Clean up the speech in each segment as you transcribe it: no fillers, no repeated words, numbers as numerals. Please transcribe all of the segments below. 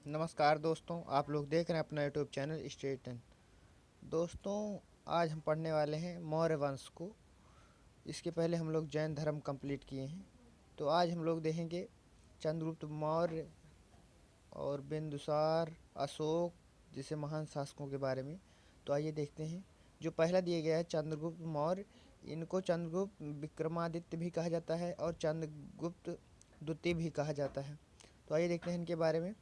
नमस्कार दोस्तों, आप लोग देख रहे हैं अपना यूट्यूब चैनल स्टेटन। दोस्तों, आज हम पढ़ने वाले हैं मौर्य वंश को। इसके पहले हम लोग जैन धर्म कंप्लीट किए हैं। तो आज हम लोग देखेंगे चंद्रगुप्त मौर्य और बिंदुसार, अशोक जैसे महान शासकों के बारे में। तो आइए देखते हैं। जो पहला दिया गया है चंद्रगुप्त मौर्य, इनको चंद्रगुप्त विक्रमादित्य भी कहा जाता है और चंद्रगुप्त द्वितीय भी कहा जाता है। तो आइए देखते हैं इनके बारे में।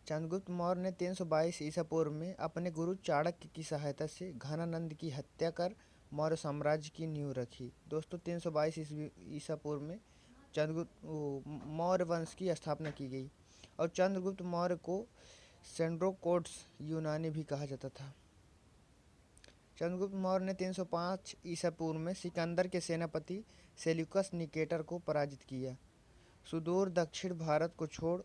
चंद्रगुप्त मौर्य ने 322 ईसा पूर्व में अपने गुरु चाणक्य की सहायता से घनानंद की हत्या कर मौर्य साम्राज्य की नींव रखी। दोस्तों, 322 ईसा पूर्व में चंद्रगुप्त मौर्य वंश की स्थापना की गई। और चंद्रगुप्त मौर्य को सेंड्रोकोट्स यूनानी भी कहा जाता था। चंद्रगुप्त मौर्य ने 305 ईसा पूर्व में सिकंदर के सेनापति सेल्यूकस निकेटर को पराजित किया। सुदूर दक्षिण भारत को छोड़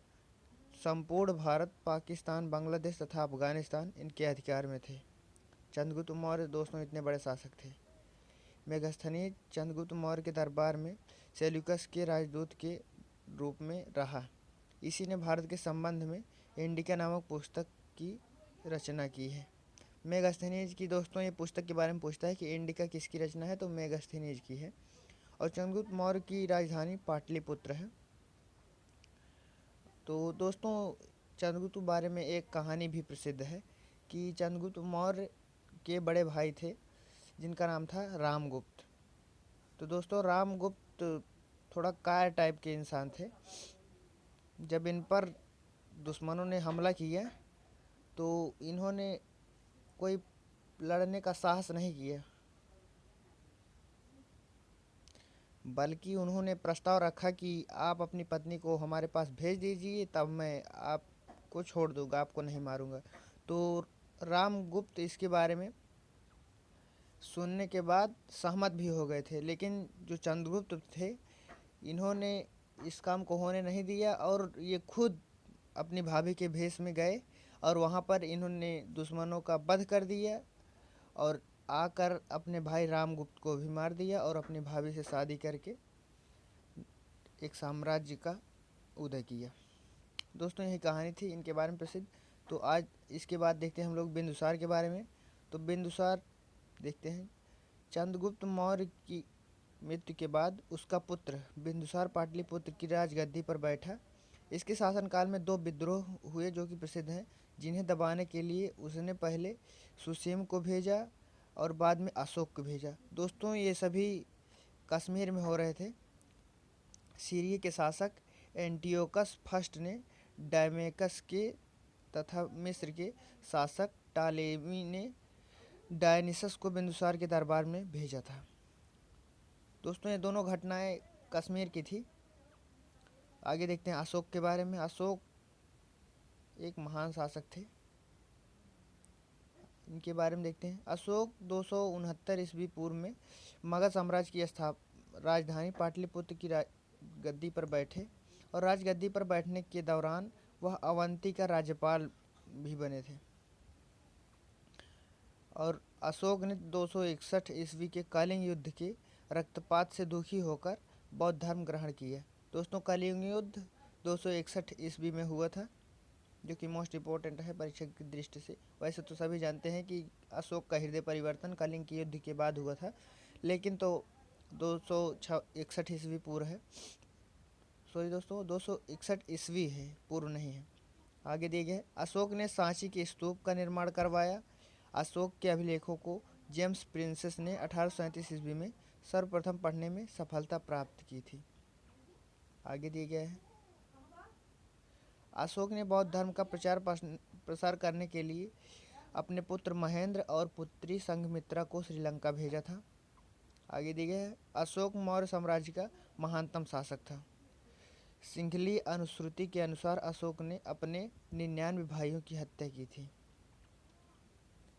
संपूर्ण भारत, पाकिस्तान, बांग्लादेश तथा अफगानिस्तान इनके अधिकार में थे। चंद्रगुप्त मौर्य दोस्तों इतने बड़े शासक थे। मेगस्थनीज चंद्रगुप्त मौर्य के दरबार में सेल्यूकस के राजदूत के रूप में रहा। इसी ने भारत के संबंध में इंडिका नामक पुस्तक की रचना की है। मेगस्थनीज की दोस्तों ये पुस्तक के बारे में पूछता है कि इंडिका किसकी रचना है, तो मेगस्थनीज की है। और चंद्रगुप्त मौर्य की राजधानी पाटलिपुत्र है। तो दोस्तों, चंद्रगुप्त के बारे में एक कहानी भी प्रसिद्ध है कि चंद्रगुप्त मौर्य के बड़े भाई थे जिनका नाम था रामगुप्त। तो दोस्तों, रामगुप्त थोड़ा काय टाइप के इंसान थे। जब इन पर दुश्मनों ने हमला किया तो इन्होंने कोई लड़ने का साहस नहीं किया, बल्कि उन्होंने प्रस्ताव रखा कि आप अपनी पत्नी को हमारे पास भेज दीजिए, तब मैं आपको छोड़ दूंगा, आपको नहीं मारूंगा। तो रामगुप्त इसके बारे में सुनने के बाद सहमत भी हो गए थे, लेकिन जो चंद्रगुप्त थे इन्होंने इस काम को होने नहीं दिया और ये खुद अपनी भाभी के भेष में गए और वहाँ पर इन्होंने दुश्मनों का वध कर दिया और आकर अपने भाई रामगुप्त को भी मार दिया और अपनी भाभी से शादी करके एक साम्राज्य का उदय किया। दोस्तों, यही कहानी थी इनके बारे में प्रसिद्ध। तो आज इसके बाद देखते हैं हम लोग बिंदुसार के बारे में। तो बिंदुसार देखते हैं। चंद्रगुप्त मौर्य की मृत्यु के बाद उसका पुत्र बिंदुसार पाटलिपुत्र की राजगद्दी पर बैठा। इसके शासनकाल में दो विद्रोह हुए जो कि प्रसिद्ध हैं, जिन्हें दबाने के लिए उसने पहले सुसीम को भेजा और बाद में अशोक को भेजा। दोस्तों, ये सभी कश्मीर में हो रहे थे। सीरिया के शासक एंटियोकस फर्स्ट ने डायमेकस के तथा मिस्र के शासक टालेमी ने डायनिसस को बिंदुसार के दरबार में भेजा था। दोस्तों, ये दोनों घटनाएं कश्मीर की थी। आगे देखते हैं अशोक के बारे में। अशोक एक महान शासक थे, इनके बारे में देखते हैं। अशोक 269 ईस्वी पूर्व में मगध साम्राज्य की राजधानी पाटलिपुत्र की गद्दी पर बैठे और राजगद्दी पर बैठने के दौरान वह अवंती का राज्यपाल भी बने थे। और अशोक ने 261 ईस्वी के कलिंग युद्ध के रक्तपात से दुखी होकर बौद्ध धर्म ग्रहण किया। दोस्तों, कलिंग युद्ध 261 ईस्वी में हुआ था, जो कि मोस्ट इम्पोर्टेंट है परीक्षा की दृष्टि से। वैसे तो सभी जानते हैं कि अशोक का हृदय परिवर्तन कलिंग के युद्ध के बाद हुआ था, लेकिन तो 261 ईस्वी पूर्व है। सॉरी दोस्तों, 261 ईस्वी है, पूर्व नहीं है। आगे दिए गए अशोक ने सांची के स्तूप का निर्माण करवाया। अशोक के अभिलेखों को जेम्स प्रिंसेस ने 1837 ईस्वी में सर्वप्रथम पढ़ने में सफलता प्राप्त की थी। आगे दिए गए हैं अशोक ने बौद्ध धर्म का प्रसार करने के लिए अपने पुत्र महेंद्र और पुत्री संघमित्रा को श्रीलंका भेजा था। आगे दिए गए हैं अशोक मौर्य साम्राज्य का महानतम शासक था। सिंघली अनुश्रुति के अनुसार अशोक ने अपने 99 भाइयों की हत्या की थी।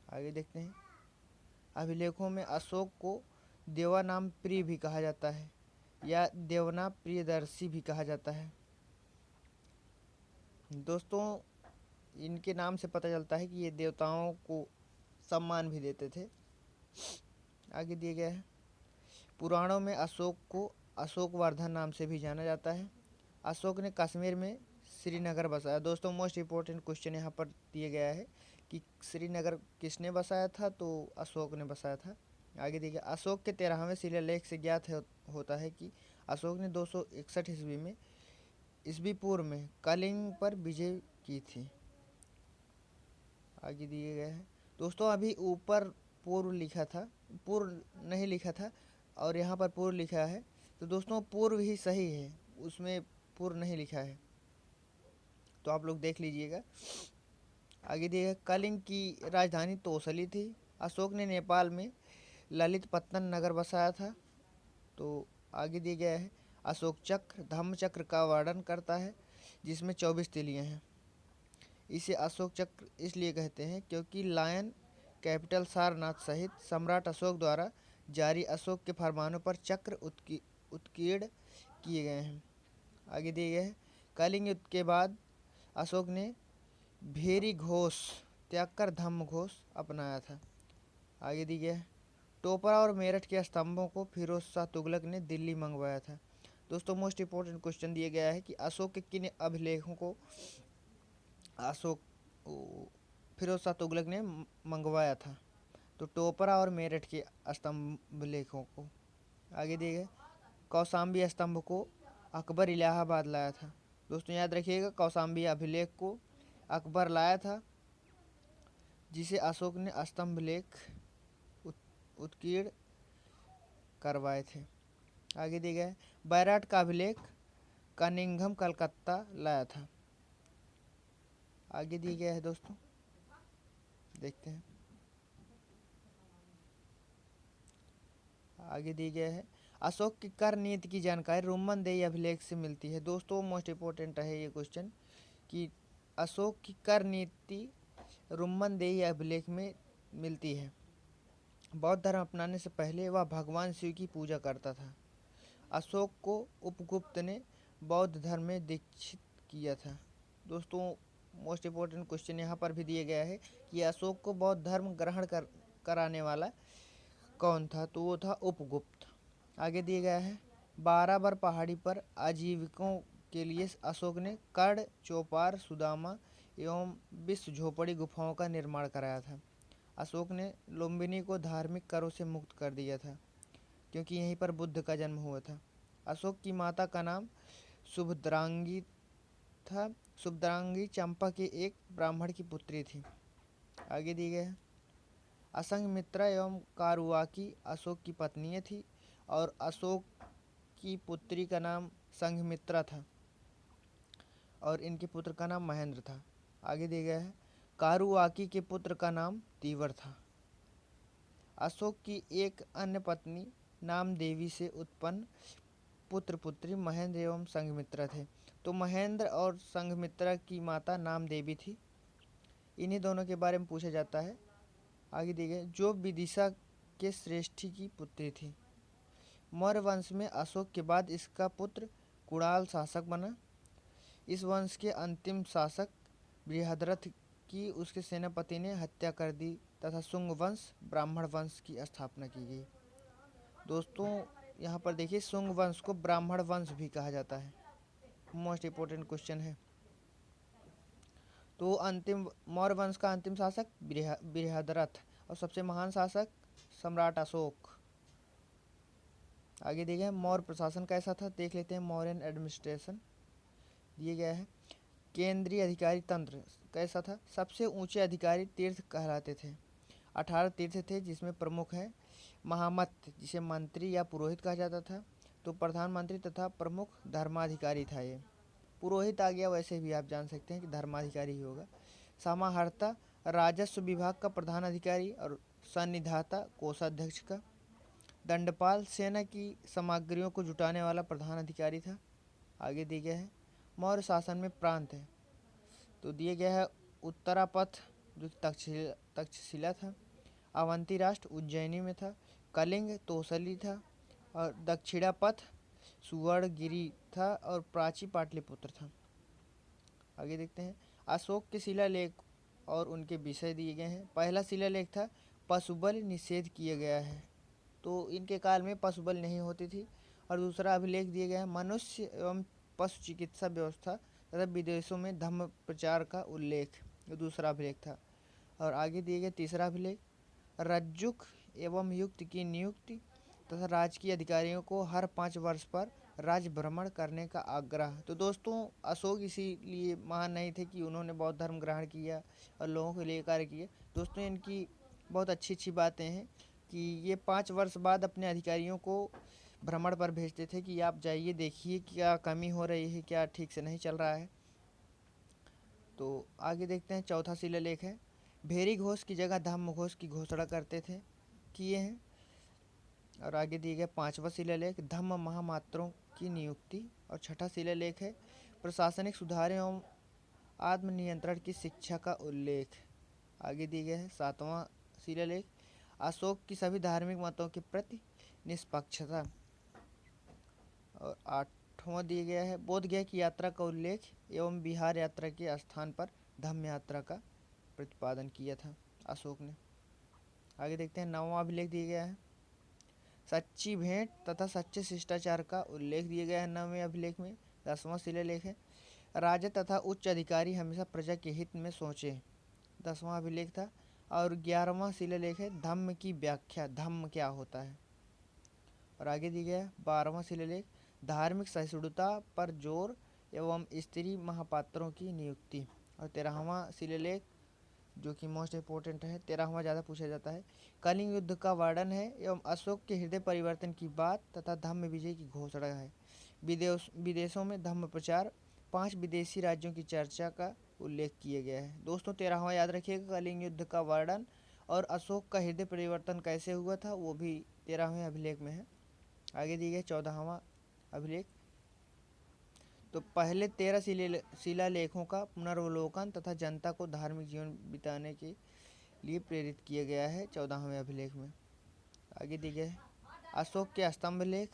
आगे देखते हैं अभिलेखों में अशोक को देवानाम प्रिय भी कहा जाता है या देवना प्रियदर्शी भी कहा जाता है। दोस्तों, इनके नाम से पता चलता है कि ये देवताओं को सम्मान भी देते थे। आगे दिए गए हैं पुराणों में अशोक को अशोकवर्धन नाम से भी जाना जाता है। अशोक ने कश्मीर में श्रीनगर बसाया। दोस्तों मोस्ट इम्पोर्टेंट क्वेश्चन यहाँ पर दिया गया है कि श्रीनगर किसने बसाया था, तो अशोक ने बसाया था। आगे देखिए, अशोक के 13वें शिलालेख से ज्ञात होता है कि अशोक ने 261 ईस्वी में ईस्वी पूर्व में कलिंग पर विजय की थी। आगे दिए गए हैं दोस्तों, अभी ऊपर पूर्व लिखा था, पूर्व नहीं लिखा था और यहाँ पर पूर्व लिखा है, तो दोस्तों पूर्व ही सही है, उसमें पूर्व नहीं लिखा है, तो आप लोग देख लीजिएगा। आगे दिए गए, कलिंग की राजधानी तोसली थी। अशोक ने नेपाल में ललितपत्तन नगर बसाया था। तो आगे दिया गया है, अशोक चक्र धम्म चक्र का वर्णन करता है जिसमें 24 तीलियां हैं। इसे अशोक चक्र इसलिए कहते हैं क्योंकि लायन कैपिटल सारनाथ सहित सम्राट अशोक द्वारा जारी अशोक के फरमानों पर चक्र उत्कीर्ण किए गए हैं। आगे दिए गए हैं, कलिंग युद्ध के बाद अशोक ने भेरी घोष त्याग कर धम्म घोष अपनाया था। आगे दिए गए, टोपरा और मेरठ के स्तंभों को फिरोज शाह तुगलक ने दिल्ली मंगवाया था। दोस्तों मोस्ट इम्पोर्टेंट क्वेश्चन दिया गया है कि अशोक के किन अभिलेखों को अशोक फिरोज शाह तुगलक ने मंगवाया था, तो टोपरा और मेरठ के स्तंभ लेखों को। आगे दिए गए, कौशाम्बी स्तंभ को अकबर इलाहाबाद लाया था। दोस्तों याद रखिएगा, कौशाम्बी अभिलेख को अकबर लाया था, जिसे अशोक ने स्तंभ लेख उत्कीर्ण करवाए थे। आगे दिए गए, बैराट का अभिलेख कनिंघम कलकत्ता लाया था। आगे दिए गया है दोस्तों, देखते हैं। आगे दिए गया है, अशोक की कर नीति की जानकारी रुम्मन देई अभिलेख से मिलती है। दोस्तों मोस्ट इम्पोर्टेंट है ये क्वेश्चन कि अशोक की कर नीति रुम्मन देई अभिलेख में मिलती है। बौद्ध धर्म अपनाने से पहले वह भगवान शिव की पूजा करता था। अशोक को उपगुप्त ने बौद्ध धर्म में दीक्षित किया था। दोस्तों मोस्ट इम्पोर्टेंट क्वेश्चन यहाँ पर भी दिया गया है कि अशोक को बौद्ध धर्म ग्रहण कराने वाला कौन था, तो वो था उपगुप्त। आगे दिया गया है, 12 पहाड़ी पर आजीविकों के लिए अशोक ने कड़ चौपार सुदामा एवं विश्व झोपड़ी गुफाओं का निर्माण कराया था। अशोक ने लुम्बिनी को धार्मिक करों से मुक्त कर दिया था क्योंकि यहीं पर बुद्ध का जन्म हुआ था। अशोक की माता का नाम सुभद्रांगी था। सुभद्रांगी चंपा के एक ब्राह्मण की पुत्री थी। आगे दिए गए, असंघमित्रा एवं कारुआकी अशोक की पत्नियां थी और अशोक की पुत्री का नाम संघमित्रा था और इनके पुत्र का नाम महेंद्र था। आगे दिया गया है, कारुआकी के पुत्र का नाम तीवर था। अशोक की एक अन्य पत्नी नाम देवी से उत्पन्न पुत्र पुत्री महेंद्र एवं संघमित्रा थे। तो महेंद्र और संघमित्रा की माता नाम देवी थी। इन्हीं दोनों के बारे में पूछा जाता है। आगे दिए गए, जो विदिशा के श्रेष्ठी की पुत्री थी। मौर्य वंश में अशोक के बाद इसका पुत्र कुणाल शासक बना। इस वंश के अंतिम शासक बृहद्रथ की उसके सेनापति ने हत्या कर दी तथा शुंग वंश ब्राह्मण वंश की स्थापना की गई। दोस्तों यहाँ पर देखिए, शुंग वंश को ब्राह्मण वंश भी कहा जाता है। मोस्ट इम्पोर्टेंट क्वेश्चन है। तो अंतिम मौर्य वंश का अंतिम शासक बृहद्रथ और सबसे महान शासक सम्राट अशोक। आगे दिए गए, मौर्य प्रशासन कैसा था, देख लेते हैं। मौर्यन एडमिनिस्ट्रेशन दिए गया है। केंद्रीय अधिकारी तंत्र कैसा था, सबसे ऊंचे अधिकारी तीर्थ कहलाते थे। 18 तीर्थ थे जिसमें प्रमुख है महामत, जिसे मंत्री या पुरोहित कहा जाता था। तो प्रधानमंत्री तथा प्रमुख धर्माधिकारी था। ये पुरोहित आ गया, वैसे भी आप जान सकते हैं कि धर्माधिकारी ही होगा। समाहर्ता राजस्व विभाग का प्रधान अधिकारी और सन्निधाता कोषाध्यक्ष का। दंडपाल सेना की सामग्रियों को जुटाने वाला प्रधान अधिकारी था। आगे दिया गया है, मौर्य शासन में प्रांत है, तो दिया गया है उत्तरापथ जो तक्षशिला था, अवंती राष्ट्र उज्जैनी में था, कलिंग तोसली था और दक्षिणापथ सुवर्णगिरी था और प्राची पाटलिपुत्र था। आगे देखते हैं, अशोक के शिलालेख और उनके विषय दिए गए हैं। पहला शिलालेख था पशुबल निषेध किया गया है, तो इनके काल में पशुबल नहीं होती थी। और दूसरा अभिलेख दिया गया है मनुष्य एवं पशु चिकित्सा व्यवस्था तथा विदेशों में धम्म प्रचार का उल्लेख, ये दूसरा अभिलेख था। और आगे दिए गए तीसरा अभिलेख, रज्जुक एवं युक्त की नियुक्ति तथा राजकीय अधिकारियों को हर 5 वर्ष पर राज्य भ्रमण करने का आग्रह। तो दोस्तों अशोक इसीलिए महान नहीं थे कि उन्होंने बौद्ध धर्म ग्रहण किया और लोगों के लिए कार्य किए। दोस्तों इनकी बहुत अच्छी अच्छी बातें हैं कि ये 5 वर्ष बाद अपने अधिकारियों को भ्रमण पर भेजते थे कि आप जाइए, देखिए क्या कमी हो रही है, क्या ठीक से नहीं चल रहा है। तो आगे देखते हैं, चौथा शिलालेख है, भेरी घोष की जगह धम्म घोष की घोषणा करते थे, किए हैं। और आगे दिए गए पांचवा शिलालेख, धम्म महामात्रों की नियुक्ति। और छठा शिलालेख है, प्रशासनिक सुधार एवं आत्मनियंत्रण की शिक्षा का उल्लेख। आगे दिए गए हैं सातवां शिलालेख, अशोक की सभी धार्मिक मतों के प्रति निष्पक्षता। और आठवां दिया गया है, बोध गया की यात्रा का उल्लेख एवं बिहार यात्रा के स्थान पर धम्म यात्रा का प्रतिपादन किया था अशोक ने। आगे देखते हैं, नौवां अभिलेख दिया गया है, सच्ची भेंट तथा सच्चे शिष्टाचार का उल्लेख दिया गया है 9वें अभिलेख में। 10वां शिलालेख है, राजा तथा उच्च अधिकारी हमेशा प्रजा के हित में सोचे, 10वां अभिलेख था। और 11वां शिलालेख है, धम्म की व्याख्या, धम्म क्या होता है। और आगे दिया गया 12वां शिलालेख, धार्मिक सहिष्णुता पर जोर एवं स्त्री महापात्रों की नियुक्ति। और 13वां शिलालेख जो कि मोस्ट इम्पोर्टेंट है, 13वां ज़्यादा पूछा जाता है, कलिंग युद्ध का वर्णन है एवं अशोक के हृदय परिवर्तन की बात तथा धम्म विजय की घोषणा है। विदेशों में धम्म प्रचार, 5 विदेशी राज्यों की चर्चा का उल्लेख किया गया है। दोस्तों 13वां याद रखिएगा, कलिंग युद्ध का वर्णन और अशोक का हृदय परिवर्तन कैसे हुआ था वो भी 13वें अभिलेख में है। आगे दिए गए 14वां अभिलेख, तो पहले 13 शिलालेखों का पुनर्वलोकन तथा जनता को धार्मिक जीवन बिताने के लिए प्रेरित किया गया है 14वें अभिलेख में। आगे दिए गए अशोक के स्तंभ लेख,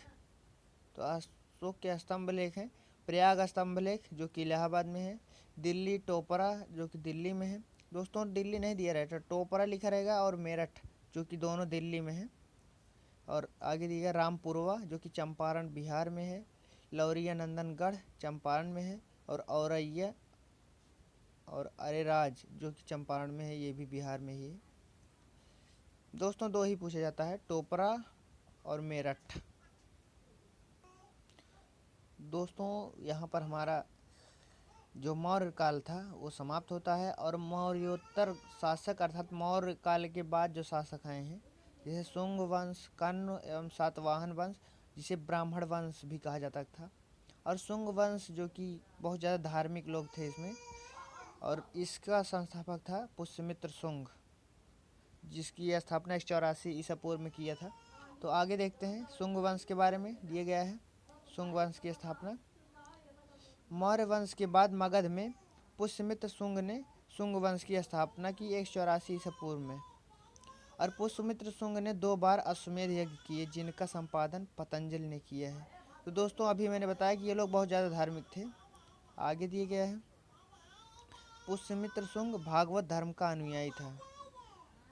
तो अशोक के स्तंभ लेख हैं, प्रयाग स्तंभ लेख जो कि इलाहाबाद में है, दिल्ली टोपरा जो कि दिल्ली में है। दोस्तों दिल्ली नहीं दिया रहेगा, टोपरा लिखा रहेगा, और मेरठ जो कि दोनों दिल्ली में है। और आगे दिया गया रामपुरवा जो कि चंपारण बिहार में है, लौरिया नंदनगढ़ चंपारण में है, और औरैया और अरेराज जो कि चंपारण में है, ये भी बिहार में ही है। दोस्तों 2 ही पूछा जाता है, टोपरा और मेरठ। दोस्तों यहाँ पर हमारा जो मौर्य काल था वो समाप्त होता है, और मौर्योत्तर शासक अर्थात मौर्य काल के बाद जो शासक आए हैं, जैसे शुंग वंश, कर्ण एवं सातवाहन वंश, जिसे ब्राह्मण वंश भी कहा जाता था, और शुंग वंश जो कि बहुत ज़्यादा धार्मिक लोग थे इसमें, और इसका संस्थापक था पुष्यमित्र शुंग, जिसकी स्थापना 184 ईसा पूर्व में किया था। तो आगे देखते हैं शुंग वंश के बारे में दिया गया है। शुंग वंश की स्थापना, मौर्य वंश के बाद मगध में पुष्यमित्र शुंग ने शुंग वंश की स्थापना की 184 ईसा पूर्व में। और पुष्यमित्र शुंग ने 2 बार अश्वमेध यज्ञ किए, जिनका संपादन पतंजलि ने किया है। तो दोस्तों अभी मैंने बताया कि ये लोग बहुत ज़्यादा धार्मिक थे। आगे दिए गया है, पुष्यमित्र शुंग भागवत धर्म का अनुयायी था।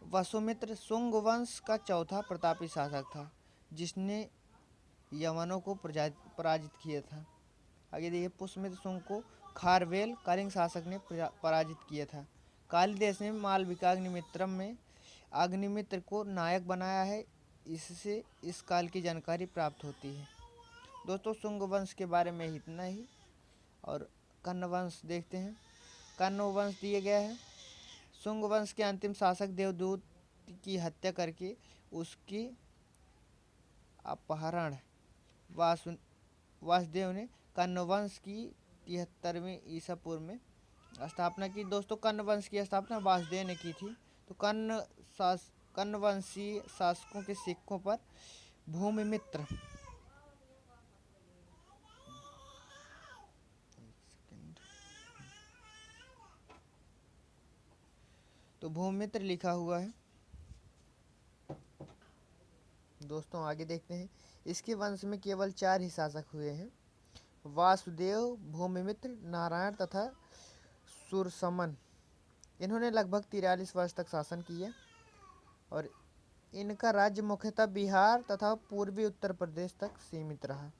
वसुमित्र शुंग वंश का चौथा प्रतापी शासक था, जिसने यवनों को पराजित किया था। आगे देखिए, पुष्यमित्र शुंग को खारवेल कलिंग शासक ने पराजित किया था। कालिदास ने मालविकाग्निमित्रम में अग्निमित्र को नायक बनाया है, इससे इस काल की जानकारी प्राप्त होती है। दोस्तों शुंग वंश के बारे में इतना ही। और कर्ण वंश देखते हैं। कर्ण वंश दिया गया है, शुंग वंश के अंतिम शासक देवदूत की हत्या करके उसकी अपहरण वासुदेव ने कर्ण वंश की 73वीं ईसा पूर्व में स्थापना की। दोस्तों कर्ण वंश की स्थापना वासुदेव ने की थी। तो कर्ण वंशीय शासकों के सिक्कों पर भूमिमित्र तो भूमिमित्र लिखा हुआ है। दोस्तों आगे देखते हैं, इसके वंश में केवल 4 ही शासक हुए हैं, वासुदेव, भूमिमित्र, नारायण तथा सुरसमन। इन्होंने लगभग 43 वर्ष तक शासन किया, और इनका राज्य मुख्यतः बिहार तथा पूर्वी उत्तर प्रदेश तक सीमित रहा।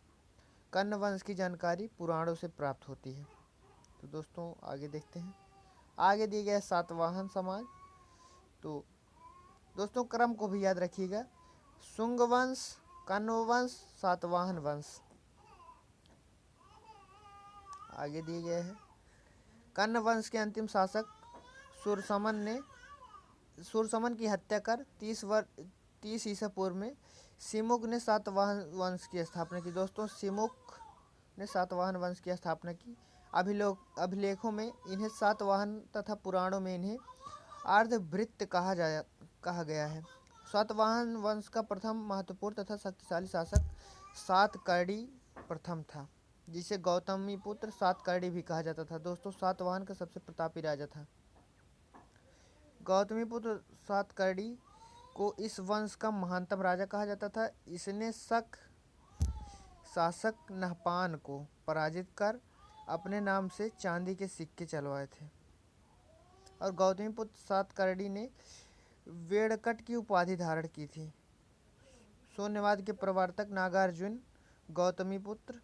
कर्ण वंश की जानकारी पुराणों से प्राप्त होती है। तो दोस्तों आगे देखते हैं। आगे दिए गए सातवाहन समाज। तो दोस्तों क्रम को भी याद रखिएगा। शुंग वंश, कण्व वंश, सातवाहन वंश। आगे दिए गए हैं। कण्व वंश के अंतिम शासक सूरसमन की हत्या कर 30 ईसा पूर्व में सिमुक ने सातवाहन वंश की स्थापना की। दोस्तों सिमुक ने सातवाहन वंश की स्थापना की। अभिलेखों में इन्हें सातवाहन तथा पुराणों में इन्हें अर्धभृत्य कहा गया है। सातवाहन वंश का प्रथम महत्वपूर्ण तथा शक्तिशाली शासक सातकर्णी प्रथम था, जिसे गौतमीपुत्र सातकर्णी भी कहा जाता था। दोस्तों सातवाहन का सबसे प्रतापी राजा था। गौतमीपुत्र सातकर्णी को इस वंश का महानतम राजा कहा जाता था। इसने शक शासक नहपान को पराजित कर अपने नाम से चांदी के सिक्के चलवाए थे। और गौतमीपुत्र सातकर्णी ने वेड़कट की उपाधि धारण की थी। शून्यवाद के प्रवर्तक नागार्जुन गौतमीपुत्र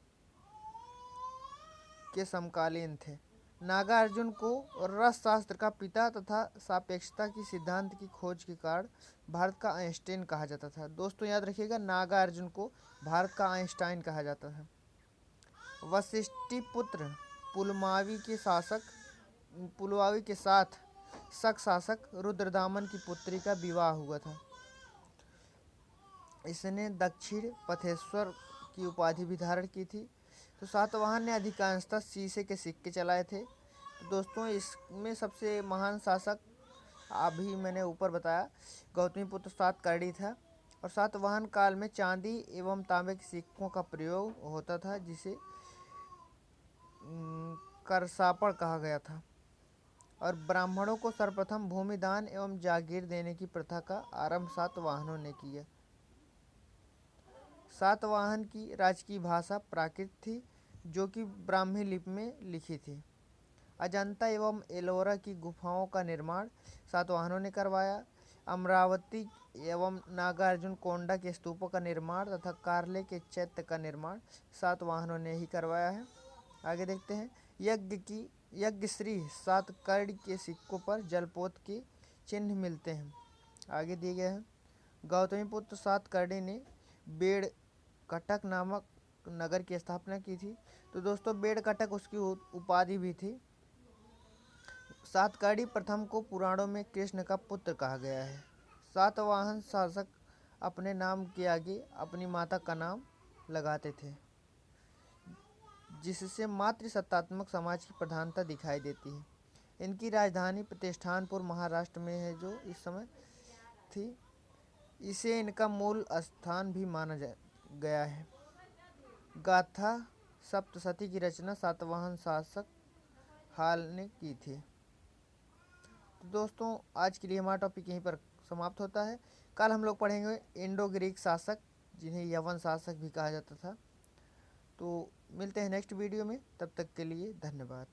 के समकालीन थे। नागार्जुन को रस शास्त्र का पिता तथा सापेक्षता की सिद्धांत की खोज के कारण भारत का आइंस्टाइन कहा जाता था। दोस्तों याद रखिएगा, नागार्जुन को भारत का आइंस्टाइन कहा जाता था। वशिष्ठिपुत्र पुलमावी के साथ शक शासक रुद्रदामन की पुत्री का विवाह हुआ था। इसने दक्षिण पथेश्वर की उपाधि भी धारण की थी। तो सातवाहन ने अधिकांशतः शीशे के सिक्के चलाए थे। तो दोस्तों इसमें सबसे महान शासक अभी मैंने ऊपर बताया गौतमीपुत्र सातकर्णी था। और सातवाहन काल में चांदी एवं तांबे के सिक्कों का प्रयोग होता था, जिसे करसापड़ कहा गया था। और ब्राह्मणों को सर्वप्रथम भूमि दान एवं जागीर देने की प्रथा का आरंभ सातवाहनों ने किया। सातवाहन की राजकीय भाषा प्राकृत थी, जो कि ब्राह्मी लिपि में लिखी थी। अजंता एवं एलोरा की गुफाओं का निर्माण सातवाहनों ने करवाया। अमरावती एवं नागार्जुन कोंडा के स्तूपों का निर्माण तथा कार्ले के चैत्य का निर्माण सातवाहनों ने ही करवाया है। आगे देखते हैं। यज्ञश्री सातकर्णी के सिक्कों पर जलपोत के चिन्ह मिलते हैं। आगे दिए गए हैं। गौतमीपुत्र सातकर्णी ने बेड़कटक नामक नगर की स्थापना की थी। तो दोस्तों बेड़कटक उसकी उपाधि भी थी। सातकर्णी प्रथम को पुराणों में कृष्ण का पुत्र कहा गया है। सातवाहन शासक अपने नाम के आगे अपनी माता का नाम लगाते थे, जिससे मातृसत्तात्मक समाज की प्रधानता दिखाई देती है। इनकी राजधानी प्रतिष्ठानपुर महाराष्ट्र में है, जो इस समय थी। इसे इनका मूल स्थान भी माना गया है। गाथा सप्तशती की रचना सातवाहन शासक हाल ने की थी। तो दोस्तों आज के लिए हमारा टॉपिक यहीं पर समाप्त होता है। कल हम लोग पढ़ेंगे इंडो ग्रीक शासक, जिन्हें यवन शासक भी कहा जाता था। तो मिलते हैं नेक्स्ट वीडियो में, तब तक के लिए धन्यवाद।